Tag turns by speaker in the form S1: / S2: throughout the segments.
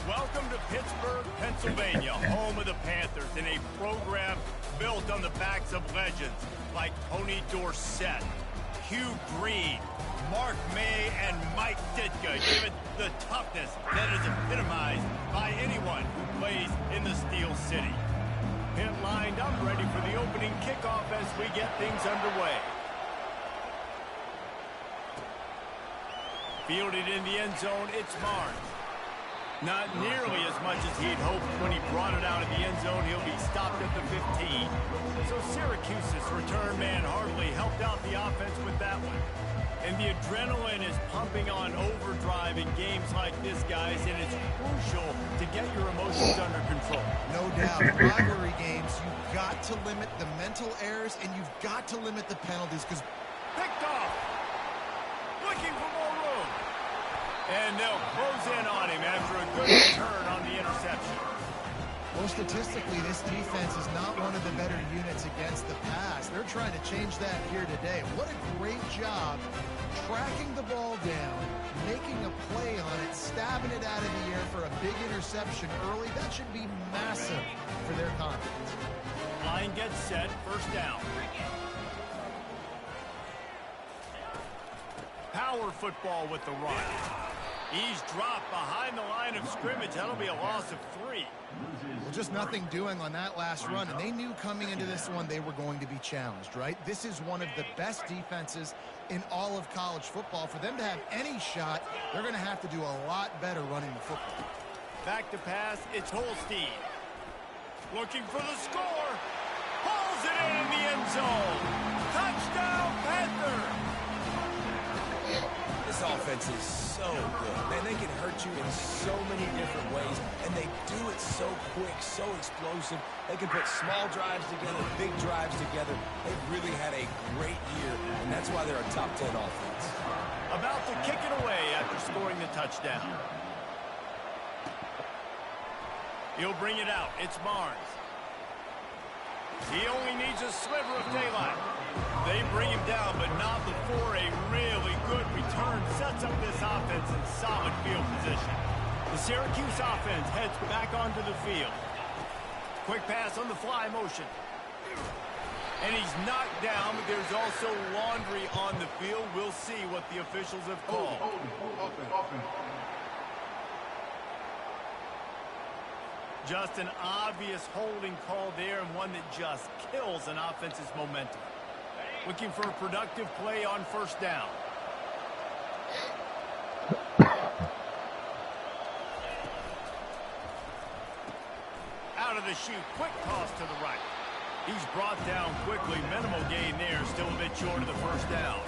S1: Welcome to Pittsburgh, Pennsylvania, home of the Panthers, in a program built on the backs of legends like Tony Dorsett, Hugh Green, Mark May, and Mike Ditka, given the toughness that is epitomized by anyone who plays in the Steel City. Pit lined up, ready for the opening kickoff as we get things underway. Fielded in the end zone, it's Barnes. Not nearly as much as he'd hoped when he brought it out of the end zone. He'll be stopped at the 15. So Syracuse's return man hardly helped out the offense with that one. And the adrenaline is pumping on overdrive in games like this, guys, and it's crucial to get your emotions under control.
S2: No doubt. In rivalry games, you've got to limit the mental errors, and you've got to limit the penalties because...
S1: Picked off. Looking for more room. And they'll close in on him after a good return on the interception.
S2: Well, statistically, this defense is not one of the better units against the pass. They're trying to change that here today. What a great job tracking the ball down, making a play on it, stabbing it out of the air for a big interception early. That should be massive for their confidence.
S1: Line gets set, first down. Power football with the run. He's dropped behind the line of scrimmage. That'll be a loss of 3.
S2: Well, just nothing doing on that last run, and they knew coming into this one they were going to be challenged, right? This is one of the best defenses in all of college football. For them to have any shot, they're going to have to do a lot better running the football.
S1: Back to pass, it's Holstein. Looking for the score. Pulls it in the end zone. Touchdown, Panther!
S3: This offense is so good. Man, they can hurt you in so many different ways, and they do it so quick, so explosive. They can put small drives together, big drives together. They've really had a great year, and that's why they're a top 10 offense.
S1: About to kick it away after scoring the touchdown. He'll bring it out. It's Barnes. He only needs a sliver of daylight. They bring him down, but not before a really good return sets up this offense in solid field position. The Syracuse offense heads back onto the field. Quick pass on the fly motion. And he's knocked down, but there's also laundry on the field. We'll see what the officials have called. Just an obvious holding call there, and one that just kills an offense's momentum. Looking for a productive play on first down. Out of the chute, quick toss to the right. He's brought down quickly. Minimal gain there, still a bit short of the first down.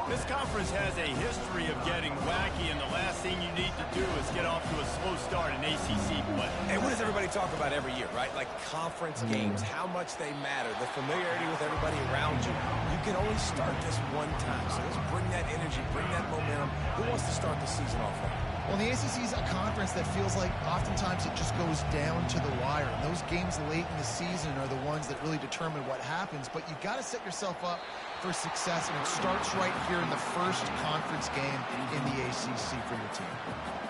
S1: This conference has a history of getting wacky, and the last thing you need to do is get off to a slow start in ACC play.
S3: And what does everybody talk about every year, right? Like conference games, how much they matter, the familiarity with everybody around you. You can only start this one time, so let's bring that energy, bring that momentum. Who wants to start the season off right?
S2: Well, the ACC is a conference that feels like oftentimes it just goes down to the wire. And those games late in the season are the ones that really determine what happens. But you've got to set yourself up for success, and it starts right here in the first conference game in the ACC for your team.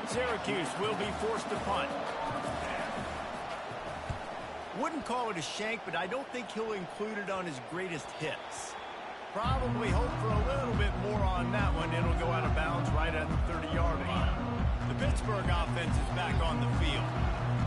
S1: Syracuse will be forced to punt. Wouldn't call it a shank, but I don't think he'll include it on his greatest hits. Probably hope for a little bit more on that one. It'll go out of bounds right at the 30-yard line. The Pittsburgh offense is back on the field.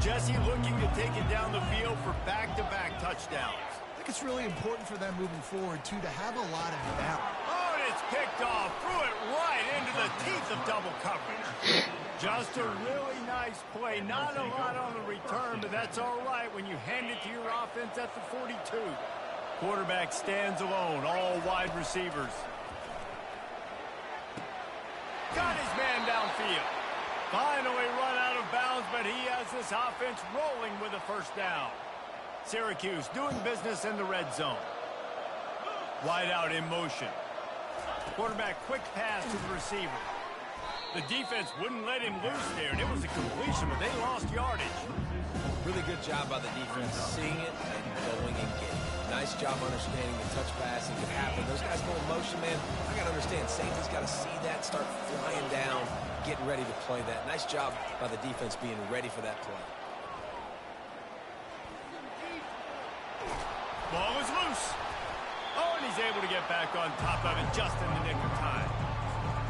S1: Jesse looking to take it down the field for back-to-back touchdowns.
S2: I think it's really important for them moving forward, too, to have a lot of balance.
S1: Oh, and it's picked off. Threw it right into the teeth of double coverage. Just a really nice play. Not a lot on the return, but that's all right when you hand it to your offense at the 42. Quarterback stands alone, all wide receivers. Got his man downfield. Finally run out of bounds, but he has this offense rolling with a first down. Syracuse doing business in the red zone. Wide out in motion. Quarterback quick pass to the receiver. The defense wouldn't let him loose there, and it was a completion, but they lost yardage.
S3: Really good job by the defense, seeing it and going and getting it. Nice job understanding the touch passing could happen. Those guys go in motion, man. I got to understand, safety's got to see that, start flying down, getting ready to play that. Nice job by the defense being ready for that play.
S1: Ball is loose. Oh, and he's able to get back on top of it just in the nick of time.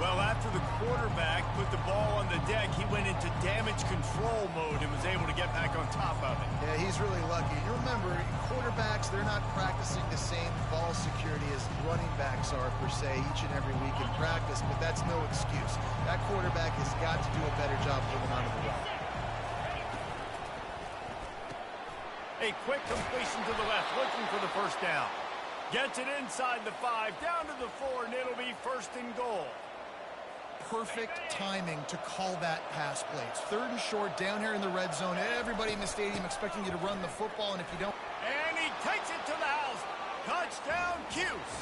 S1: Well, after the quarterback put the ball on the deck, he went into damage control mode and was able to get back on top of it.
S2: Yeah, he's really lucky. You remember, quarterback quarterbacks, they're not practicing the same ball security as running backs are, per se, each and every week in practice, but that's no excuse. That quarterback has got to do a better job holding on to the rock.
S1: A quick completion to the left, looking for the first down. Gets it inside the 5, down to the 4, and it'll be first and goal.
S2: Perfect timing to call that pass play. It's 3rd and short down here in the red zone. Everybody in the stadium expecting you to run the football, and if you don't...
S1: And he takes it to the house. Touchdown, Cuse.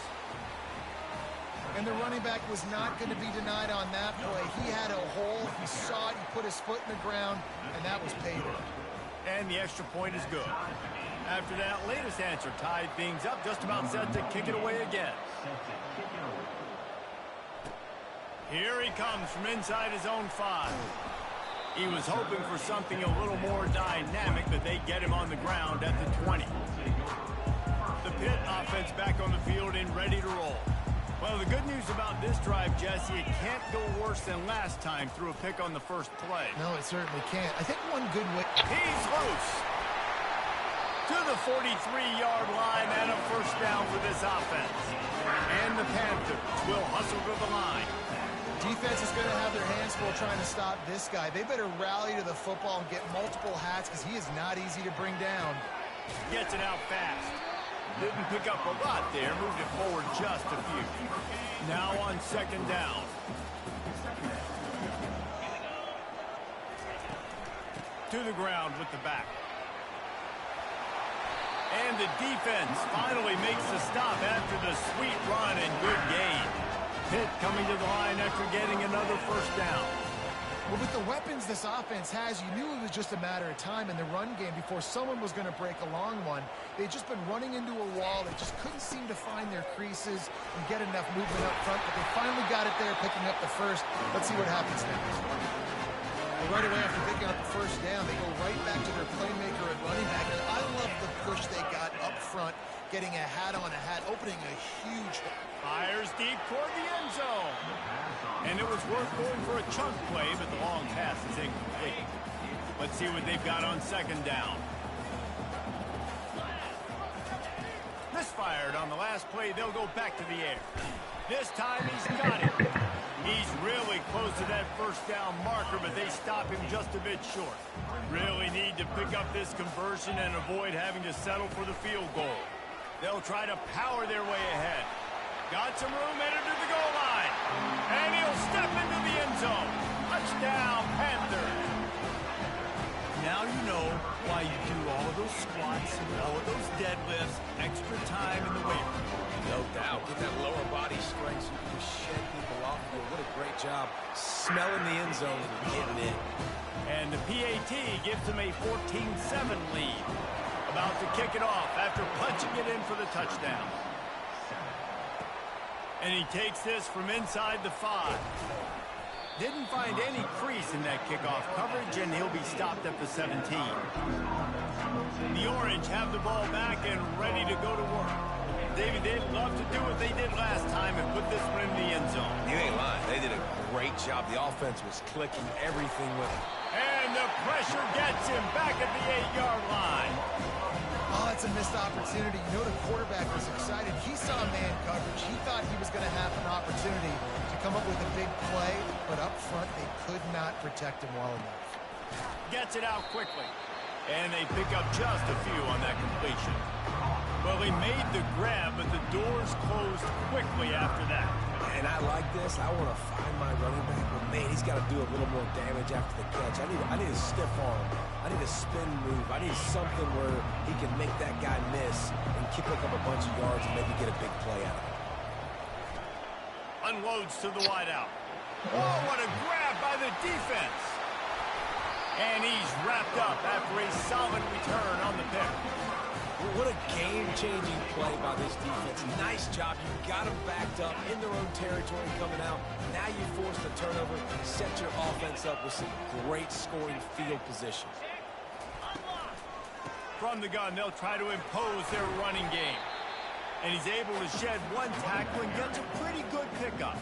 S2: And the running back was not going to be denied on that play. He had a hole. He saw it. He put his foot in the ground, and that was payday.
S1: And the extra point is good. After that latest answer tied things up, just about set to kick it away again. Here he comes from inside his own 5. He was hoping for something a little more dynamic, but they get him on the ground at the 20. The Pitt offense back on the field and ready to roll. Well, the good news about this drive, Jesse, it can't go worse than last time through a pick on the first play.
S2: No, it certainly can't. I think one good way...
S1: He's loose. To the 43-yard line and a first down for this offense. And the Panthers will hustle to the line.
S2: Defense is going to have their hands full trying to stop this guy. They better rally to the football and get multiple hats because he is not easy to bring down.
S1: Gets it out fast. Didn't pick up a lot there. Moved it forward just a few. Now on second down. To the ground with the back. And the defense finally makes the stop after the sweet run and good gain. Pitt coming to the line after getting another first down.
S2: Well, with the weapons this offense has, you knew it was just a matter of time in the run game before someone was going to break a long one. They'd just been running into a wall. They just couldn't seem to find their creases and get enough movement up front, but they finally got it there, picking up the first. Let's see what happens next. Well, right away after picking up the first down, they go right back to their playmaker at running back. And I love the push they got up front, getting a hat on a hat, opening a huge...
S1: Fires deep toward the end zone. And it was worth going for a chunk play, but the long pass is incomplete. Let's see what they've got on second down. Misfired on the last play. They'll go back to the air. This time he's got it. He's really close to that first down marker, but they stop him just a bit short. Really need to pick up this conversion and avoid having to settle for the field goal. They'll try to power their way ahead. Got some room headed to the goal line. And he'll step into the end zone. Touchdown, Panthers. Now you know why you do all of those squats, all of those deadlifts, extra time in the weight room.
S3: No doubt. Get that lower body strength so you can shed people off. What a great job smelling the end zone and getting in.
S1: And the PAT gives them a 14-7 lead. About to kick it off after punching it in for the touchdown. And he takes this from inside the 5. Didn't find any crease in that kickoff coverage, and he'll be stopped at the 17. The Orange have the ball back and ready to go to work. Davey, they'd love to do what they did last time and put this one in the end zone.
S3: You ain't lying. They did a great job. The offense was clicking, everything with it.
S1: And the pressure gets him back at the 8-yard line.
S2: Oh, that's a missed opportunity. You know the quarterback was excited. He saw man coverage. He thought he was going to have an opportunity to come up with a big play, but up front they could not protect him well enough.
S1: Gets it out quickly. And they pick up just a few on that completion. Well, he made the grab, but the doors closed quickly after that.
S3: And I like this. I want to find my running back, but man, he's got to do a little more damage after the catch. I need a stiff arm. I need a spin move. I need something where he can make that guy miss and pick up a bunch of yards and maybe get a big play out of it.
S1: Unloads to the wideout. Oh, what a grab by the defense. And he's wrapped up after a solid return on the pick.
S3: What a game-changing play by this defense. Nice job. You got them backed up in their own territory coming out. Now you force the turnover, set your offense up with some great scoring field position.
S1: From the gun, they'll try to impose their running game. And he's able to shed one tackle and gets a pretty good pickup.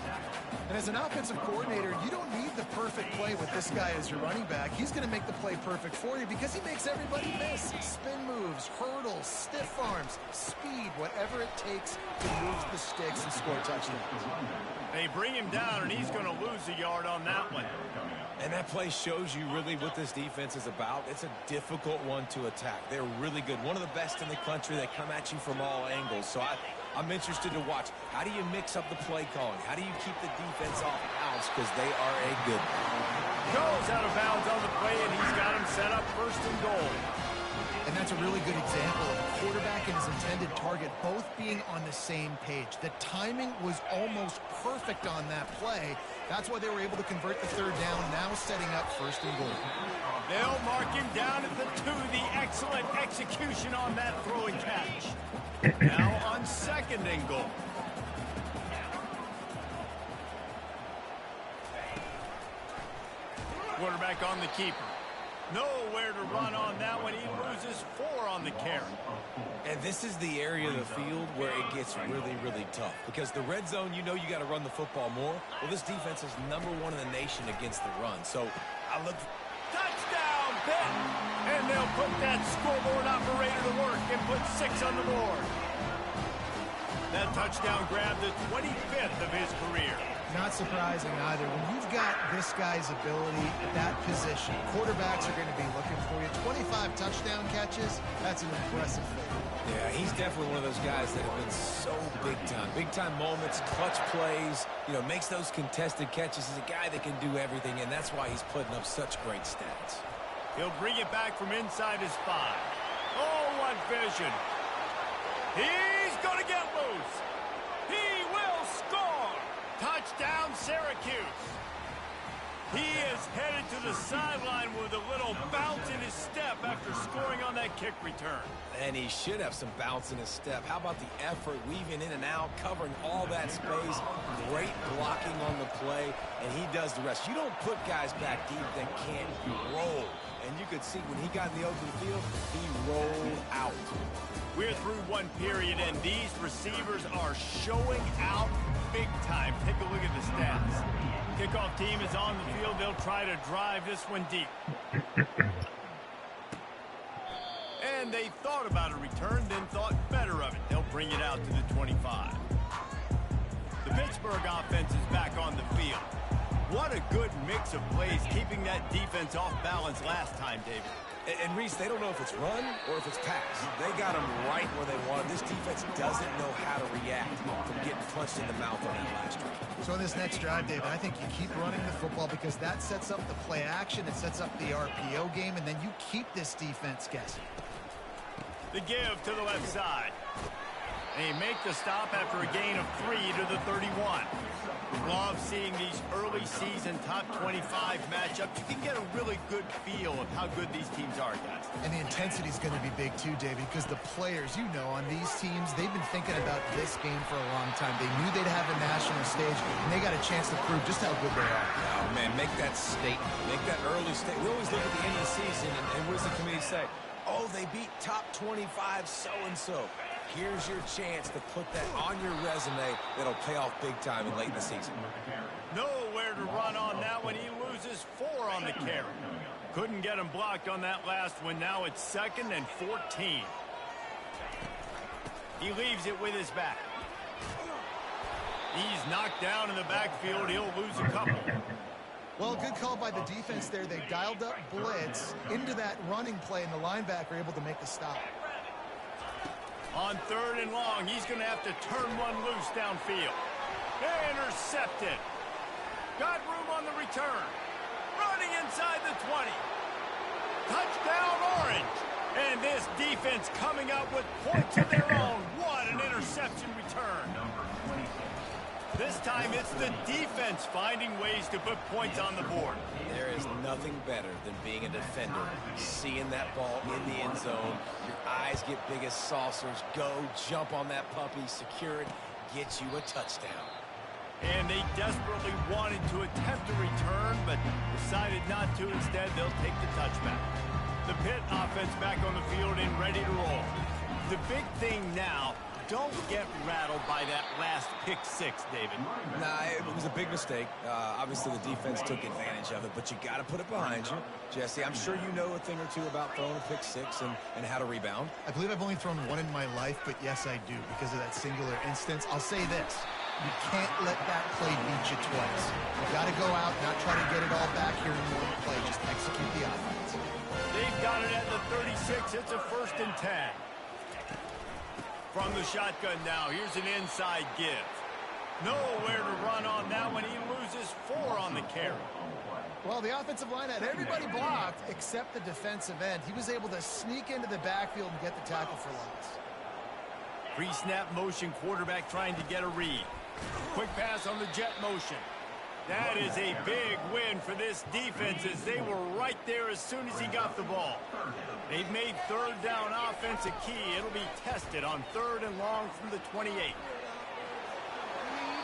S2: And as an offensive coordinator, you don't need the perfect play with this guy as your running back. He's going to make the play perfect for you because he makes everybody miss. Spin moves, hurdles, stiff arms, speed, whatever it takes to move the sticks and score touchdowns.
S1: They bring him down, and he's going to lose a yard on that one.
S3: And that play shows you really what this defense is about. It's a difficult one to attack. They're really good. One of the best in the country. They come at you from all angles. So I'm interested to watch. How do you mix up the play calling? How do you keep the defense off balance? Because they are a good one.
S1: Goes out of bounds on the play, and he's got him set up 1st and goal.
S2: And that's a really good example of a quarterback and his intended target both being on the same page. The timing was almost perfect on that play. That's why they were able to convert the 3rd down, now setting up 1st and goal.
S1: They'll mark him down at the 2. The excellent execution on that throw and catch. Now on 2nd and goal. Quarterback on the keeper. Nowhere to run on that one. He loses 4 on the carry.
S3: And this is the area of the field where it gets really, really tough. Because the red zone, you know you got to run the football more. Well, this defense is #1 in the nation against the run. So I look...
S1: Touchdown, Pitt! And they'll put that scoreboard operator to work and put 6 on the board. That touchdown grabbed the 25th of his career.
S2: Not surprising either. When you've got this guy's ability at that position, quarterbacks are going to be looking for you. 25 touchdown catches, that's an impressive thing.
S3: Yeah, he's definitely one of those guys that have been so big time. Big time moments, clutch plays, makes those contested catches. He's a guy that can do everything, and that's why he's putting up such great stats.
S1: He'll bring it back from inside his 5. Oh, what vision. He's going to get loose. He will score. Touchdown, Syracuse. He is headed to the sideline with a little bounce in his step after scoring on that kick return.
S3: And he should have some bounce in his step. How about the effort, weaving in and out, covering all that space, great blocking on the play, and he does the rest. You don't put guys back deep that can't roll. And you could see when he got in the open field, he rolled out.
S1: We're through one period, and these receivers are showing out big time. Take a look at the stats. Kickoff team is on the field. They'll try to drive this one deep. And they thought about a return, then thought better of it. They'll bring it out to the 25. The Pittsburgh offense is back on the field. What a good mix of plays, keeping that defense off balance last time, David.
S3: And Reese, they don't know if it's run or if it's pass. They got them right where they want. This defense doesn't know how to react from getting punched in the mouth on that last drive.
S2: So in this next drive, David, I think you keep running the football because that sets up the play action, it sets up the RPO game, and then you keep this defense guessing.
S1: The give to the left side. They make the stop after a gain of 3 to the 31. Love seeing these early season top 25 matchups. You can get a really good feel of how good these teams are, guys.
S2: And the intensity is going to be big too, David, because the players, on these teams, they've been thinking about this game for a long time. They knew they'd have a national stage, and they got a chance to prove just how good they are.
S3: Oh, man, make that statement. Make that early statement. We always look at the end of the season, and what does the committee say? Oh, they beat top 25 so-and-so. Here's your chance to put that on your resume that'll pay off big time and late in the season.
S1: Nowhere to run on that one. He loses 4 on the carry. Couldn't get him blocked on that last one. Now it's 2nd and 14. He leaves it with his back. He's knocked down in the backfield. He'll lose a couple.
S2: Well, good call by the defense there. They dialed up blitz into that running play, and the linebacker able to make the stop.
S1: On 3rd and long, he's going to have to turn one loose downfield. Intercepted. Got room on the return. Running inside the 20. Touchdown, Orange. And this defense coming up with points of their own. What an interception return. This time it's the defense finding ways to put points on the board.
S3: There is nothing better than being a defender, seeing that ball in the end zone. Your eyes get big as saucers. Go, jump on that puppy, secure it, get you a touchdown.
S1: And they desperately wanted to attempt a return, but decided not to. Instead, they'll take the touchback. The Pitt offense back on the field and ready to roll. The big thing now, don't get rattled by that last pick six, David.
S3: Nah, it was a big mistake. Obviously, the defense took advantage of it, but you got to put it behind you. Jesse, I'm sure you know a thing or two about throwing a pick six and how to rebound.
S2: I believe I've only thrown one in my life, but yes, I do, because of that singular instance. I'll say this. You can't let that play beat you twice. You got to go out, not try to get it all back here in one play. Just execute the offense.
S1: They've got it at the 36. It's a 1st and 10. From the shotgun now, here's an inside give. Nowhere to run on that one. He loses 4 on the carry.
S2: Well, the offensive line had everybody blocked except the defensive end. He was able to sneak into the backfield and get the tackle for loss.
S1: Pre-snap motion, quarterback trying to get a read. Quick pass on the jet motion. That is a big win for this defense as they were right there as soon as he got the ball. They've made 3rd down offense a key. It'll be tested on 3rd and long from the 28.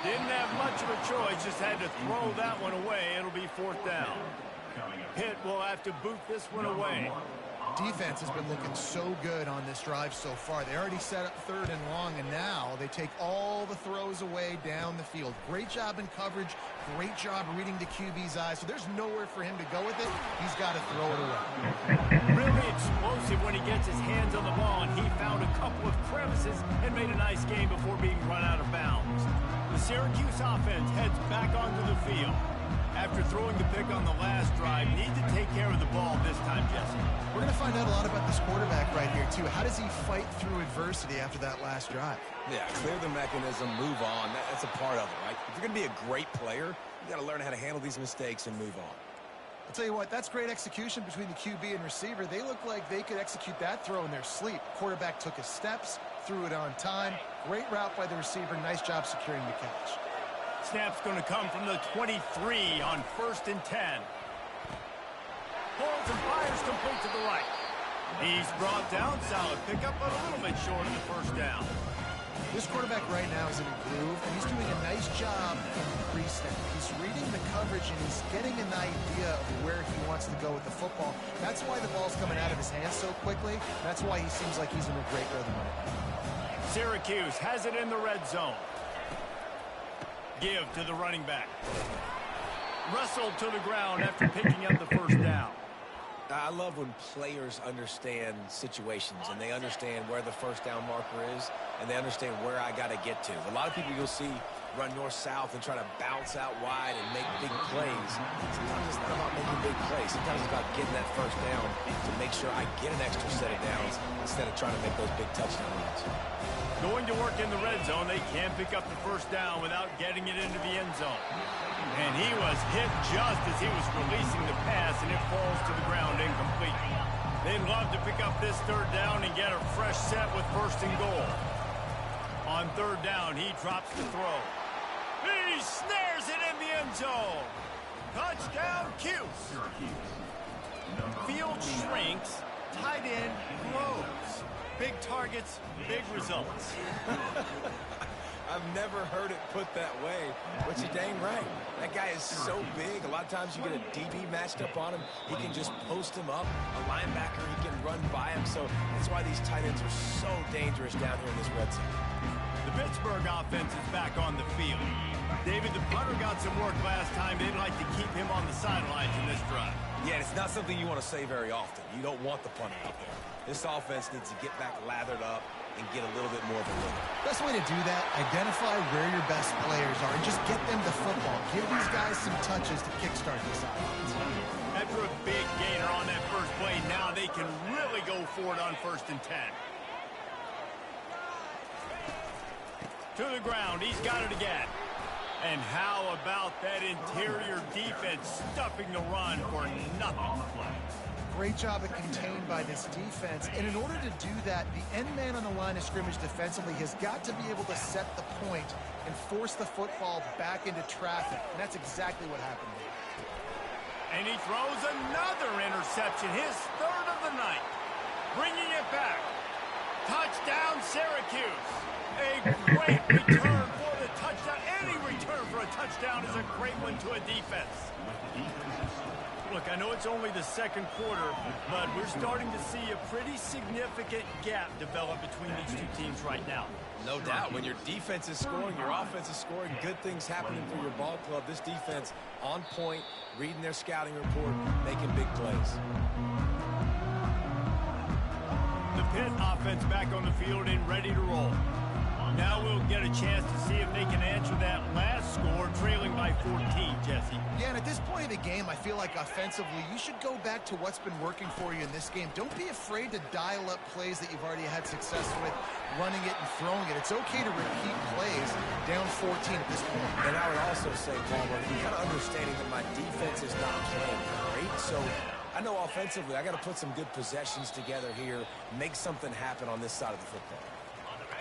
S1: Didn't have much of a choice, just had to throw that one away. It'll be 4th down. Pitt will have to boot this one away.
S2: Defense has been looking so good on this drive so far. They already set up 3rd and long, and now they take all the throws away down the field. Great job in coverage. Great job reading the QB's eyes. So there's nowhere for him to go with it. He's got to throw it away.
S1: Really explosive when he gets his hands on the ball, and he found a couple of crevices and made a nice game before being run out of bounds. The Syracuse offense heads back onto the field. After throwing the pick on the last drive, need to take care of the ball this time, Jesse.
S2: We're going to find out a lot about this quarterback right here, too. How does he fight through adversity after that last drive?
S3: Yeah, clear the mechanism, move on. That's a part of it, right? If you're going to be a great player, you got to learn how to handle these mistakes and move on.
S2: I'll tell you what, that's great execution between the QB and receiver. They look like they could execute that throw in their sleep. Quarterback took his steps, threw it on time. Great route by the receiver. Nice job securing the catch.
S1: Snap's going to come from the 23 on 1st and 10. Holds and fires complete to the right. He's brought down. Solid pickup, but a little bit short of the 1st down.
S2: This quarterback right now is in a groove, and he's doing a nice job in pre-snap. He's reading the coverage, and he's getting an idea of where he wants to go with the football. That's why the ball's coming out of his hands so quickly. That's why he seems like he's in a great rhythm right now.
S1: Syracuse has it in the red zone. Give to the running back. Wrestled to the ground after picking up the 1st down.
S3: I love when players understand situations and they understand where the 1st down marker is and they understand where I got to get to. A lot of people you'll see run north-south and try to bounce out wide and make big plays. Sometimes it's not about making big plays. Sometimes it's about getting that 1st down to make sure I get an extra set of downs instead of trying to make those big touchdown runs.
S1: Going to work in the red zone, they can't pick up the 1st down without getting it into the end zone. And he was hit just as he was releasing the pass, and it falls to the ground incomplete. They'd love to pick up this 3rd down and get a fresh set with 1st and goal. On 3rd down, he drops the throw. He snares it in the end zone. Touchdown, Cuse. Field shrinks, tight end grows. Big targets, big results.
S3: I've never heard it put that way, but you're dang right. That guy is so big. A lot of times you get a DB matched up on him. He can just post him up. A linebacker, he can run by him. So that's why these tight ends are so dangerous down here in this red zone.
S1: The Pittsburgh offense is back on the field. David, the punter got some work last time. They'd like to keep him on the sidelines in this drive.
S3: Yeah, it's not something you want to say very often. You don't want the punter out there. This offense needs to get back lathered up and get a little bit more of a rhythm.
S2: Best way to do that, identify where your best players are and just get them the football. Give these guys some touches to kickstart this offense.
S1: After a big gainer on that first play, now they can really go for it on 1st and 10. To the ground, he's got it again. And how about that interior defense stuffing the run for nothing?
S2: Great job at contained by this defense. And in order to do that, the end man on the line of scrimmage defensively has got to be able to set the point and force the football back into traffic. And that's exactly what happened there.
S1: And he throws another interception, his 3rd of the night. Bringing it back. Touchdown, Syracuse. A great return for the touchdown. Any return for a touchdown is a great one to a defense. Look, I know it's only the second quarter, but we're starting to see a pretty significant gap develop between these two teams right now.
S3: No doubt. When your defense is scoring, your offense is scoring, good things happening for your ball club. This defense on point, reading their scouting report, making big plays.
S1: The Pitt offense back on the field and ready to roll. Now we'll get a chance to see if they can answer that last score, trailing by 14, Jesse.
S2: Yeah, and at this point of the game, I feel like offensively, you should go back to what's been working for you in this game. Don't be afraid to dial up plays that you've already had success with, running it and throwing it. It's okay to repeat plays down 14 at this point.
S3: And I would also say, Palmer, kind of understanding that my defense is not playing great, so I know offensively I got to put some good possessions together here, make something happen on this side of the football.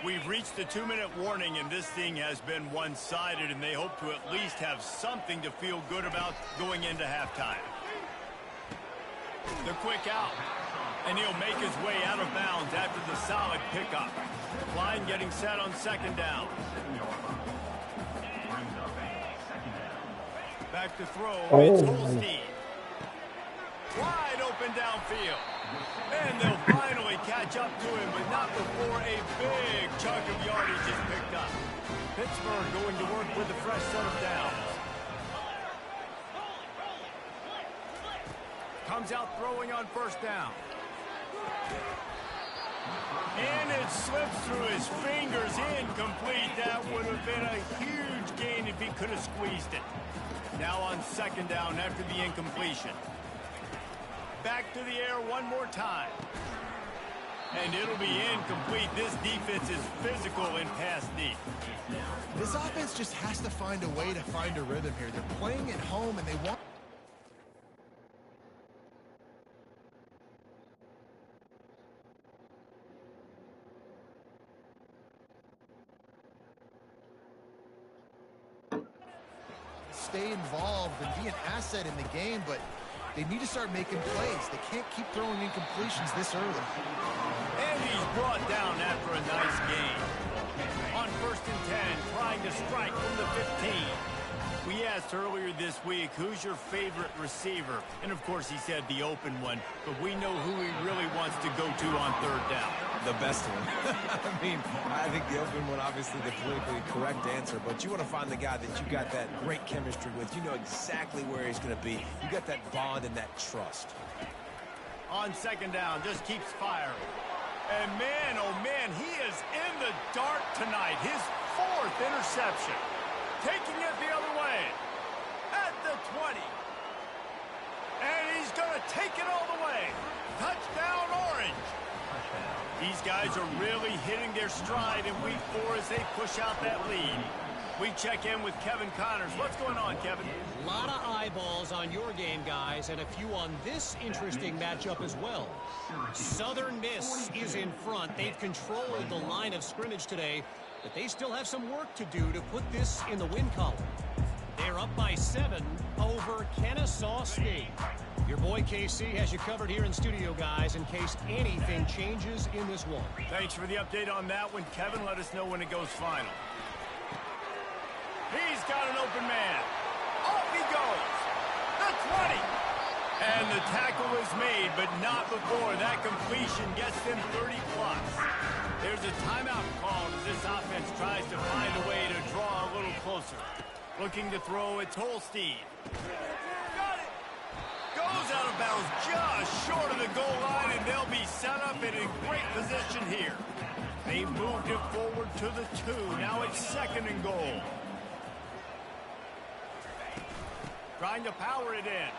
S1: We've reached the 2-minute warning, and this thing has been one-sided, and they hope to at least have something to feel good about going into halftime. The quick out, and he'll make his way out of bounds after the solid pickup. Line getting set on second down. Back to throw, it's Holstein. Wide open downfield. And they'll finally catch up to him, but not before a big chunk of yardage is picked up. Pittsburgh going to work with a fresh set of downs. Comes out throwing on first down. And it slips through his fingers, incomplete. That would have been a huge gain if he could have squeezed it. Now on second down after the incompletion. Back to the air one more time. And it'll be incomplete. This defense is physical in pass deep.
S2: This offense just has to find a way to find a rhythm here. They're playing at home, and they want... stay involved and be an asset in the game, but they need to start making plays. They can't keep throwing incompletions this early.
S1: And he's brought down after a nice gain. On first and 10, trying to strike from the 15. We asked earlier this week, who's your favorite receiver? And, of course, he said the open one, but we know who he really wants to go to on third down.
S3: The best one. I mean, I think the open one, obviously the politically correct answer, but you want to find the guy that you got that great chemistry with. You know exactly where he's going to be. You got that bond and that trust.
S1: On second down, just keeps firing. And man, oh man, he is in the dark tonight. His fourth interception. Taking it the other way. At the 20. And he's going to take it all the way. Touchdown, Orange. These guys are really hitting their stride in week 4 as they push out that lead. We check in with Kevin Connors. What's going on, Kevin?
S4: A lot of eyeballs on your game, guys, and a few on this interesting matchup as well. Southern Miss is in front. They've controlled the line of scrimmage today, but they still have some work to do to put this in the win column. They're up by 7 over Kennesaw State. Your boy KC has you covered here in studio, guys, in case anything changes in this one.
S1: Thanks for the update on that one, Kevin. Let us know when it goes final. He's got an open man. Off he goes. The 20. And the tackle is made, but not before that completion gets them 30+. There's a timeout called as this offense tries to find a way to draw a little closer. Looking to throw, it's Holstein. Got it. Goes out of bounds just short of the goal line, and they'll be set up and in great position here. They've moved it forward to the 2. Now it's second and goal. Trying to power it in.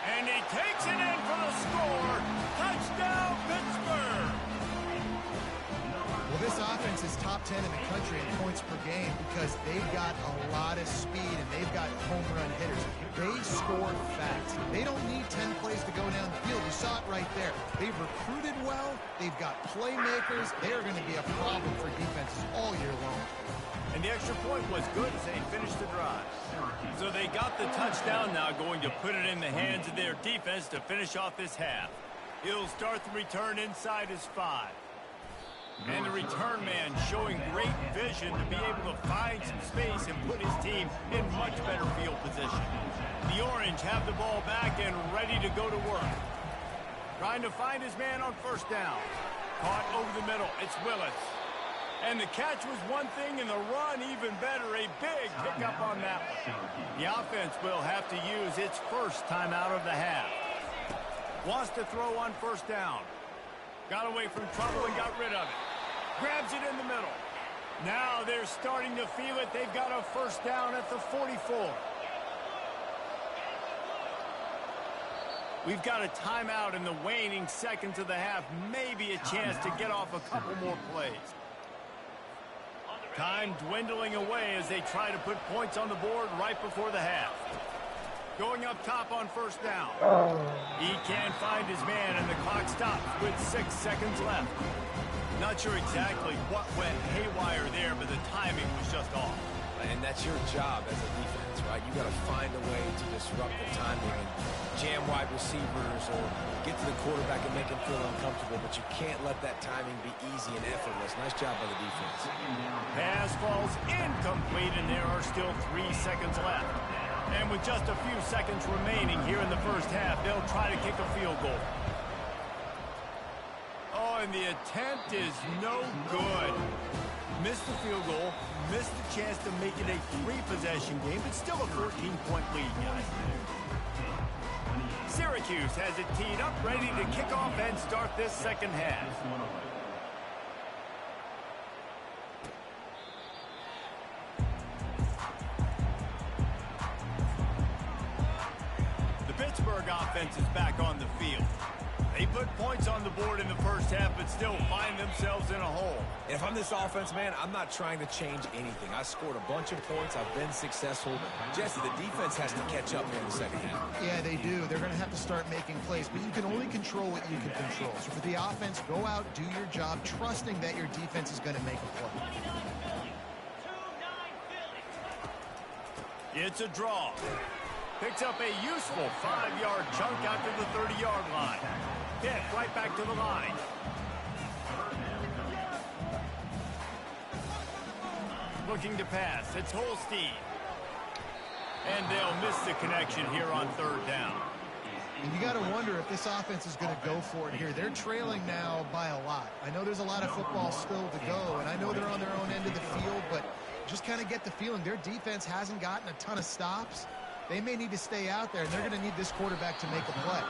S1: And he takes it in for the score. Touchdown, Pittsburgh.
S2: Well, this offense is top 10 in the country in points per game because they've got a lot of speed and they've got home run hitters. They score fast. They don't need 10 plays to go down the field. You saw it right there. They've recruited well. They've got playmakers. They are going to be a problem for defenses all year long.
S1: And the extra point was good as they finished the drive. So they got the touchdown now, going to put it in the hands of their defense to finish off this half. He'll start the return inside his 5. And the return man showing great vision to be able to find some space and put his team in much better field position. The Orange have the ball back and ready to go to work. Trying to find his man on first down. Caught over the middle. It's Willis. And the catch was one thing, and the run even better. A big pickup on that one. The offense will have to use its first timeout of the half. Wants to throw on first down. Got away from trouble and got rid of it. Grabs it in the middle. Now they're starting to feel it. They've got a first down at the 44. We've got a timeout in the waning seconds of the half. Maybe a chance to get off a couple more plays. Time dwindling away as they try to put points on the board right before the half. Going up top on first down. He can't find his man, and the clock stops with 6 seconds left. Not sure exactly what went haywire there, but the timing was just off.
S3: And that's your job as a defense, right? You got to find a way to disrupt the timing and jam wide receivers or get to the quarterback and make him feel uncomfortable, but you can't let that timing be easy and effortless. Nice job by the defense.
S1: Pass falls incomplete, and there are still 3 seconds left. And with just a few seconds remaining here in the first half, they'll try to kick a field goal. Oh, and the attempt is no good. Missed the field goal, missed the chance to make it a 3-possession game, but still a 14-point lead, guys. Syracuse has it teed up, ready to kick off and start this second half. The Pittsburgh offense is back on the field. They put points on the board in the first half, but still find themselves in a hole.
S3: If I'm this offense, man, I'm not trying to change anything. I scored a bunch of points. I've been successful. Jesse, the defense has to catch up here in the second half.
S2: Yeah, they do. They're going to have to start making plays, but you can only control what you can control. So for the offense, go out, do your job, trusting that your defense is going to make a play.
S1: It's a draw. Picks up a useful 5-yard chunk out to the 30-yard line. Pitt right back to the line. Looking to pass. It's Holstein. And they'll miss the connection here on third down.
S2: And you got to wonder if this offense is going to go for it here. They're trailing now by a lot. I know there's a lot of football still to go, and I know they're on their own end of the field, but just kind of get the feeling their defense hasn't gotten a ton of stops. They may need to stay out there, and they're going to need this quarterback to make a play.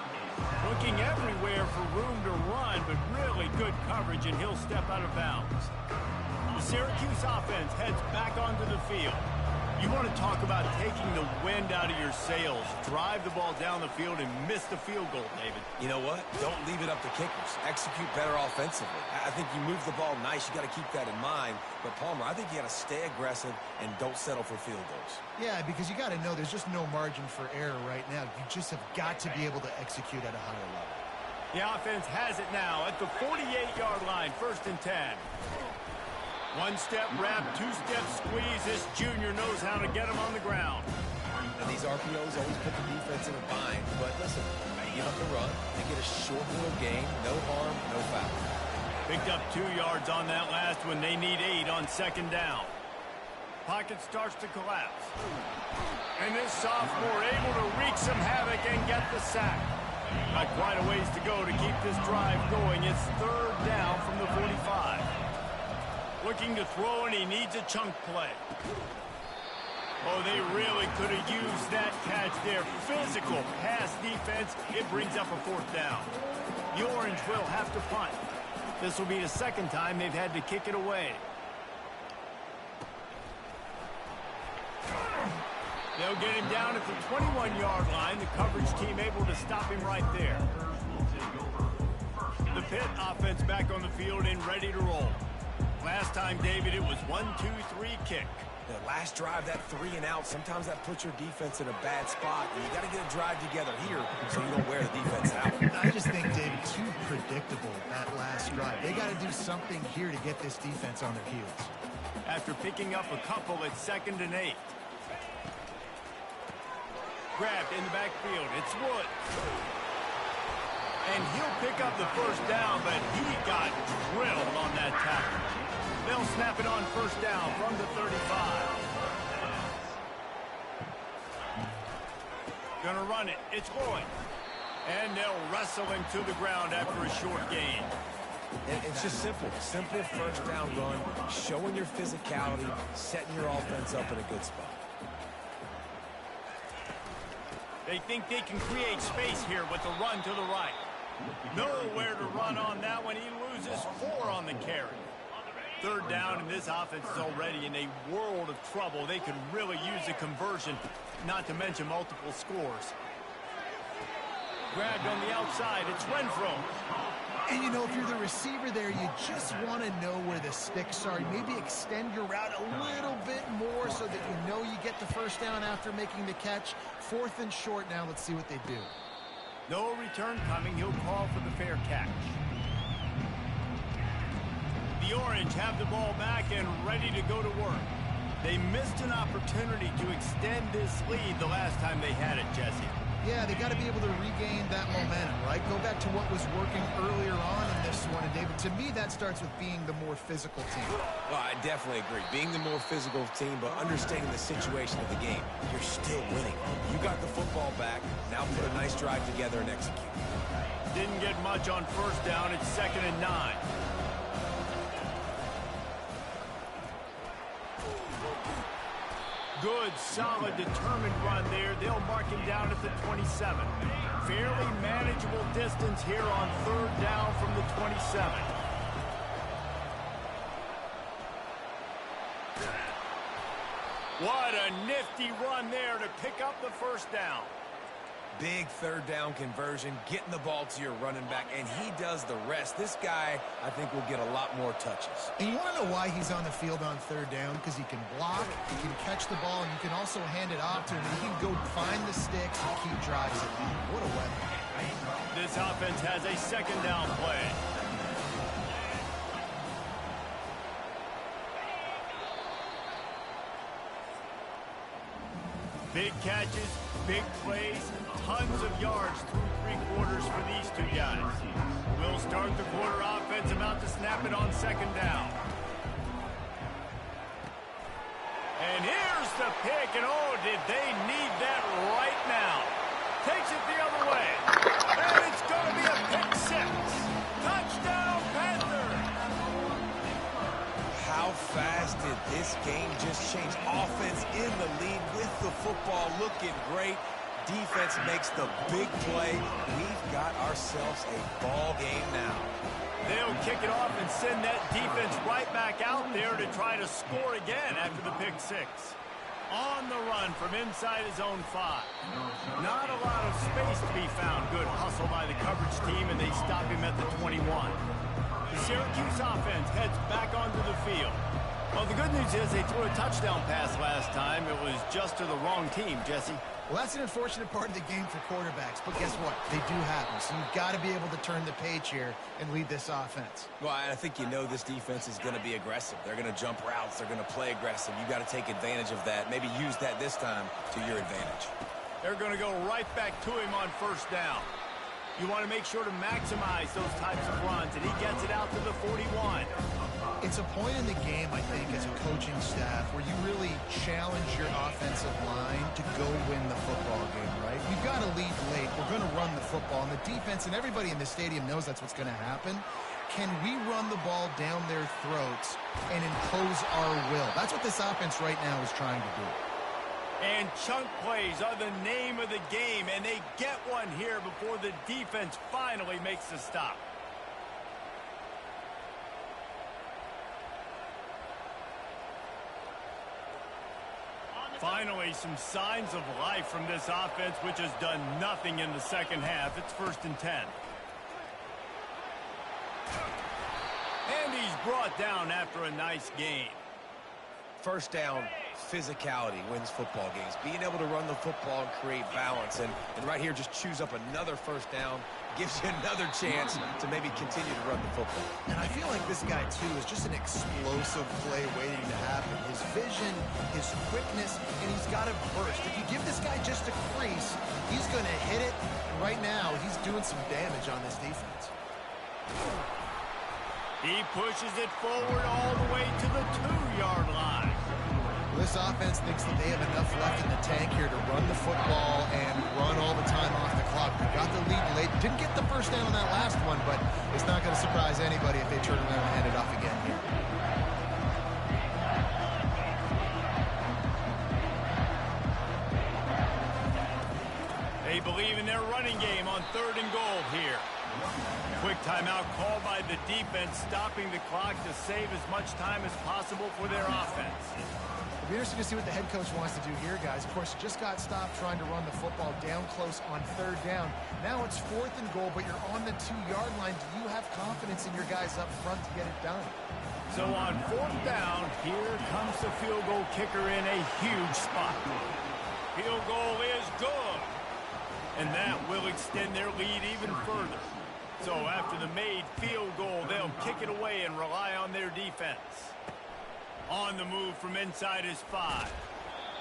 S1: Looking everywhere for room to run, but really good coverage, and he'll step out of bounds. The Syracuse offense heads back onto the field. You want to talk about taking the wind out of your sails. Drive the ball down the field and miss the field goal, David.
S3: You know what? Don't leave it up to kickers. Execute better offensively. I think you move the ball nice. You got to keep that in mind. But, Palmer, I think you got to stay aggressive and don't settle for field goals.
S2: Yeah, because you got to know there's just no margin for error right now. You just have got to be able to execute at a higher level.
S1: The offense has it now at the 48-yard line, 1st and 10. One-step wrap, two-step squeeze. This junior knows how to get him on the ground.
S3: And these RPOs always put the defense in a bind. But listen, they give up the run. They get a short little gain. No harm, no foul.
S1: Picked up 2 yards on that last one. They need 8 on 2nd down. Pocket starts to collapse. And this sophomore able to wreak some havoc and get the sack. Got quite a ways to go to keep this drive going. It's 3rd down from the 45. Looking to throw, and he needs a chunk play. Oh, they really could have used that catch there. Physical pass defense. It brings up a 4th down. The Orange will have to punt. This will be the 2nd time they've had to kick it away. They'll get him down at the 21-yard line. The coverage team able to stop him right there. The Pitt offense back on the field and ready to roll. Last time, David, it was 1-2-3 kick.
S3: The last drive, that 3 and out, sometimes that puts your defense in a bad spot. And you got to get a drive together here so you don't wear the defense out.
S2: I just think, David, too predictable, that last drive. They got to do something here to get this defense on their heels.
S1: After picking up a couple at 2nd and 8. Grabbed in the backfield. It's Wood. And he'll pick up the first down, but he got drilled on that tackle. They'll snap it on first down from the 35. Gonna run it. It's going. And they'll wrestle him to the ground after a short gain.
S3: And it's just simple. Simple first down run, showing your physicality, setting your offense up in a good spot.
S1: They think they can create space here with the run to the right. Nowhere to run on that one. He loses 4 on the carry. Third down, and this offense is already in a world of trouble. They could really use a conversion, not to mention multiple scores. Grabbed on the outside. It's Renfro.
S2: And, you know, if you're the receiver there, you just want to know where the sticks are. Maybe extend your route a little bit more so that you know you get the first down after making the catch. 4th and short now. Let's see what they do.
S1: No return coming. He'll call for the fair catch. The Orange have the ball back and ready to go to work. They missed an opportunity to extend this lead the last time they had it, Jesse.
S2: Yeah, they got to be able to regain that momentum, right? Go back to what was working earlier on in this one. And, David, to me, that starts with being the more physical team.
S3: Well, I definitely agree. Being the more physical team, but understanding the situation of the game. You're still winning. You got the football back. Now put a nice drive together and execute.
S1: Didn't get much on first down. It's 2nd and 9. Good, solid, determined run there. They'll mark him down at the 27. Fairly manageable distance here on 3rd down from the 27. What a nifty run there to pick up the first down.
S3: Big 3rd down conversion, getting the ball to your running back, and he does the rest. This guy, I think, will get a lot more touches.
S2: And you want to know why he's on the field on 3rd down? Because he can block, he can catch the ball, and you can also hand it off to him. He can go find the sticks and keep drives alive. What a weapon.
S1: This offense has a 2nd down play. Big catches, big plays, tons of yards through 3 quarters for these 2 guys. We'll start the quarter offense, about to snap it on 2nd down. And here's the pick, and oh, did they need that right now. Takes it the other way, and it's going to be a pick 6. Touchdown, Panthers!
S3: How fast did this game just change? Offense in the lead with the football, looking great. Defense makes the big play. We've got ourselves a ball game now.
S1: They'll kick it off and send that defense right back out there to try to score again after the pick 6. On the run from inside his own 5. Not a lot of space to be found. Good hustle by the coverage team, and they stop him at the 21. The Syracuse offense heads back onto the field. Well, the good news is they threw a touchdown pass last time. It was just to the wrong team, Jesse.
S2: Well, that's an unfortunate part of the game for quarterbacks, but guess what? They do happen, so you've got to be able to turn the page here and lead this offense.
S3: Well, I think you know this defense is going to be aggressive. They're going to jump routes. They're going to play aggressive. You've got to take advantage of that. Maybe use that this time to your advantage.
S1: They're going to go right back to him on first down. You want to make sure to maximize those types of runs, and he gets it out to the 41.
S2: It's a point in the game, I think, as a coaching staff where you really challenge your offensive line to go win the football game, right? You've got to lead late. We're going to run the football, and the defense and everybody in the stadium knows that's what's going to happen. Can we run the ball down their throats and impose our will? That's what this offense right now is trying to do.
S1: And chunk plays are the name of the game, and they get one here before the defense finally makes the stop. Finally, some signs of life from this offense, which has done nothing in the second half. It's 1st and 10. And he's brought down after a nice game.
S3: First down, physicality wins football games. Being able to run the football and create balance. And right here, just choose up another first down. Gives you another chance to maybe continue to run the football.
S2: And I feel like this guy, too, is just an explosive play waiting to happen. his vision, his quickness, and he's got a burst. If you give this guy just a crease, he's going to hit it. And right now, he's doing some damage on this defense.
S1: He pushes it forward all the way to the 2-yard line.
S2: This offense thinks that they have enough left in the tank here to run the football and run all the time off the clock. They got the lead late. Didn't get the first down on that last one, but it's not going to surprise anybody if they turn around and hand it off again here.
S1: They believe in their running game on 3rd and goal here. Quick timeout called by the defense, stopping the clock to save as much time as possible for their offense.
S2: It'll be interesting to see what the head coach wants to do here, guys. Of course, you just got stopped trying to run the football down close on 3rd down. Now it's 4th and goal, but you're on the 2-yard line. Do you have confidence in your guys up front to get it done?
S1: So on 4th down, here comes the field goal kicker in a huge spot. Field goal is good. And that will extend their lead even further. So after the made field goal, they'll kick it away and rely on their defense. On the move from inside his 5.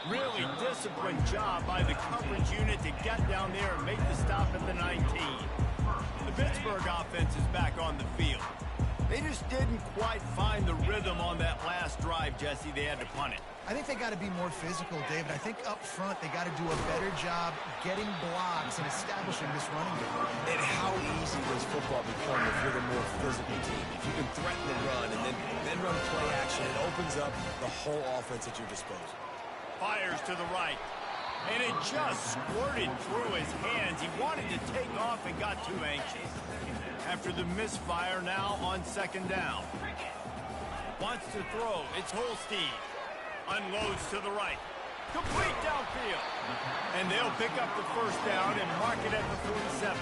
S1: Really disciplined job by the coverage unit to get down there and make the stop at the 19. The Pittsburgh offense is back on the field. They just didn't quite find the rhythm on that last drive, Jesse. They had to punt it.
S2: I think they got to be more physical, David. I think up front they got to do a better job getting blocks and establishing this running game.
S3: And how easy does football become if you're the more physical team? If you can threaten the run and then run play action, it opens up the whole offense at your disposal.
S1: Fires to the right. And it just squirted through his hands. He wanted to take off and got too anxious. After the misfire, now on 2nd down. Wants to throw. It's Holstein. Unloads to the right. Complete downfield. And they'll pick up the 1st down and mark it at the 47.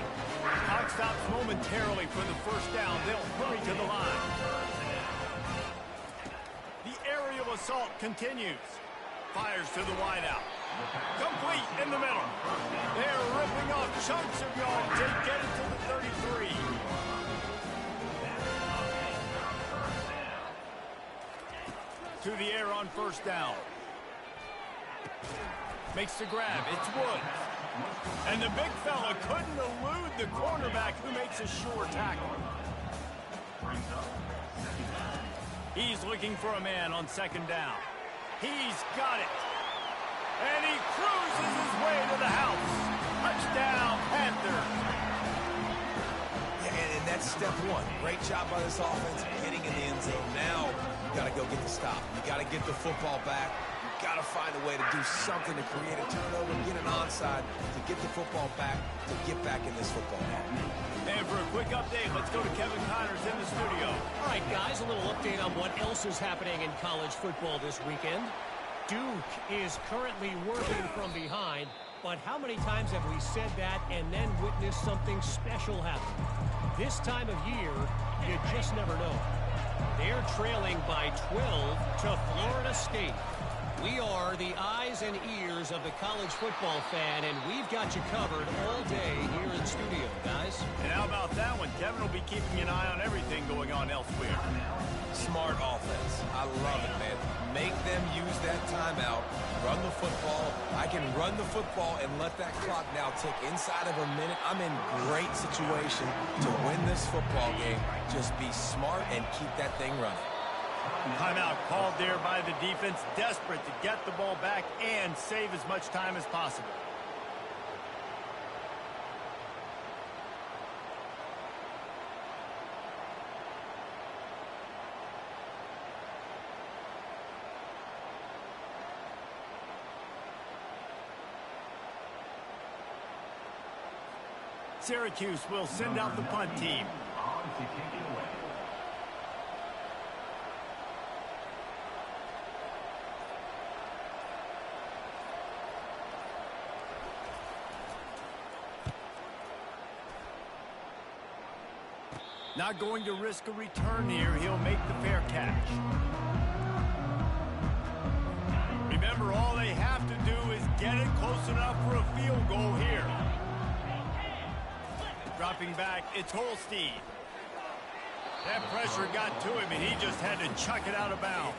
S1: Clock stops momentarily for the 1st down. They'll hurry to the line. The aerial assault continues. Fires to the wideout. Complete in the middle. They're ripping off chunks of yards and get it to the 33. To the air on 1st down. Makes the grab. It's Woods. And the big fella couldn't elude the cornerback who makes a sure tackle. He's looking for a man on 2nd down. He's got it. And he cruises his way to the house. Touchdown, Panthers.
S3: Yeah, and that's step 1. Great job by this offense getting in the end zone. Now you got to go get the stop. You got to get the football back. You got to find a way to do something to create a turnover, get an onside, to get the football back, to get back in this football game.
S1: And for a quick update, let's go to Kevin Connors in the studio.
S4: All right, guys, a little update on what else is happening in college football this weekend. Duke is currently working from behind, but how many times have we said that and then witnessed something special happen? This time of year, you just never know. They're trailing by 12 to Florida State. We are the eyes and ears of the college football fan, and we've got you covered all day here in studio, guys.
S1: And how about that one? Kevin will be keeping an eye on everything going on elsewhere.
S3: Smart offense. I love it, man. Make them use that timeout. Run the football. I can run the football and let that clock now tick inside of a minute. I'm in great situation to win this football game. Just be smart and keep that thing running.
S1: Timeout called there by the defense, desperate to get the ball back and save as much time as possible. Syracuse will send out the punt team. Not going to risk a return here. He'll make the fair catch. Remember, all they have to do is get it close enough for a field goal here. Dropping back, it's Holstein. That pressure got to him, and he just had to chuck it out of bounds.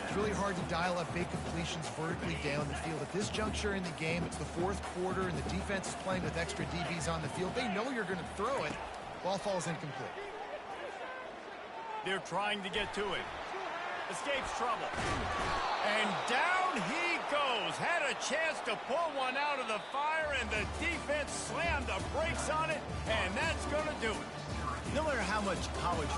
S2: It's really hard to dial up big completions vertically down the field. At this juncture in the game, it's the fourth quarter, and the defense is playing with extra DBs on the field. They know you're going to throw it. Ball falls incomplete.
S1: They're trying to get to it. Escapes trouble. And down he goes. Had a chance to pull one out of the fire, and the defense slammed the brakes on it, and that's going to do it.
S5: No matter how much college